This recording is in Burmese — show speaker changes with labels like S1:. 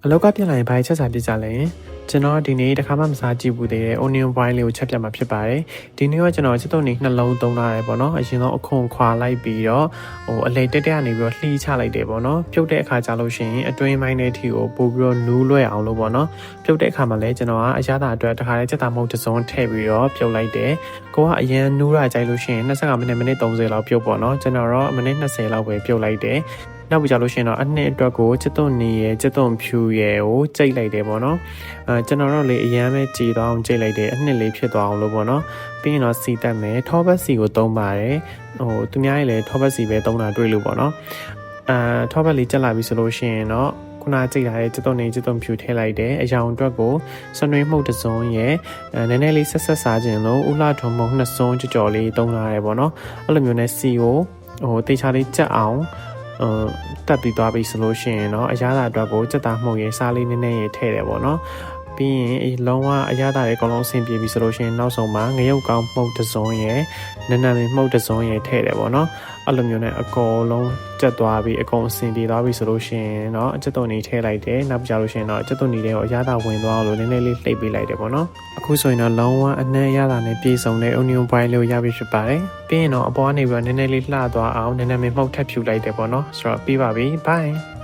S1: အလောက်ကပြလိုက်ရင်ဘာချက်စာပြကြလဲကျွန်တော်ဒီနေ့တစ်ခါမှမစားကြည့်ဘူးသေးတဲ့ onion boil လေးကိုချက်ပြမှာဖြစ်ပါတယ်ဒီနေ့ကကျွန်တော်ချက်သွင်းနေနှလုံးသုံးထားတယ်ပေါ့နော်အရင်ဆုံးအခွန်ခွာလိုက်ပြီးတော့အလေတက်တက်ကနေပြီးတော့လှီးချလိုက်တယ်ပေါ့နော်ပြုတ်တဲ့အခါကျလို့ရှိရင်အတွင်းပိုင်းထဲထိကိုပို့ပြီးတော့နူးလွဲ့အောင်လို့ပေါ့နော်ပြုတ်တဲ့အခါမှာလည်းကျွန်တော်ကအရသာအတွက်တစ်ခါလေးချက်တာမဟုတ်တစ်စုံထည့်ပြီးတော့ပြုတ်လိုက်တယ်ကိုကအရင်နူးရကြိုက်လို့ရှိရင်25မိနစ်30လောက်ပြုတ်ပေါ့နော်ကျွန်တော်တော့မိနစ်20လောက်ပဲပြုတ်လိုက်တယ်နောက်ပြီးကြလို့ရှိရင်တော့အနှစ်အတွက်ကိုချက်သွန်နေရချက်သွန်ဖြူရကိုကြိတ်လိုက်တယ်ပေါ့နော်ကျွန်တော်တို့လေအရန်ပဲကြည်သွားအောင်ကြိတ်လိုက်တယ်အနှစ်လေးဖြစ်သွားအောင်လို့ပေါ့နော်ပြီးရင်တော့စီတက်မယ်ထောပတ်စီကိုသုံးပါတယ်သူများရဲ့လေထောပတ်စီပဲသုံးတာတွေ့လို့ပေါ့နော်ထောပတ်လေးကြက်လာပြီဆိုလို့ရှိရင်တော့ခုနကြိတ်ထားတဲ့ချက်သွန်နေချက်သွန်ဖြူထည့်လိုက်တယ်အရောင်အတွက်ကိုစွန်ရွေးမှုတ်တစ်စုံရဲ့နည်းနည်းလေးဆက်ဆက်စားခြင်းလို့ဥလာထုံမုံနှစ်စုံကြော်လေးသုံးထားတယ်ပေါ့နော်အဲ့လိုမျိုးနဲ့စီကိုတေချာလေးကြက်အောင်တက်ပြီးသွားပြီဆိုလို့ရှိရင်တော့အရသာအတွက်ကိုစက်သားမှုတ်ရေးစားလေးနည်းနည်းရေးထည့်တယ်ပေါ့နော်ပြီးရင်လုံးဝအရသာတွေအကုန်လုံးအဆင်ပြေပြီဆိုလို့ရှိရင်နောက်ဆုံးမှာငရုတ်ကောင်းမှုတ်တစ်စုံရဲ့နန်းနန်းလေးမှုတ်တစ်စုံရဲ့ထည့်တယ်ပေါ့နော်အဲ့လိုမျိုးနဲ့အကုန်လုံးကျက်သွားပြီးအကုန်အဆင်ပြေသွားပြီဆိုလို့ရှိရင်တော့အချက်သွန်နေထည့်လိုက်တယ်နောက်ပြကြလို့ရှိရင်တော့အချက်သွန်နေတွေကိုအရသာဝင်သွားအောင်လို့နည်းနည်းလေးလှိပ်ပေးလိုက်တယ်ပေါ့နော်အခုဆိုရင်တော့လုံးဝအနှံ့ရတာနဲ့ပြည့်စုံတဲ့ onion boil လေးကိုရပြီဖြစ်ပါတယ်ပြီးရင်တော့အပေါ်ကနေပြီးတော့နည်းနည်းလေးလှသွားအောင်နည်းနည်းလေးမှုတ်ထပ်ဖြူလိုက်တယ်ပေါ့နော်ဆိုတော့ပြီးပါပြီ bye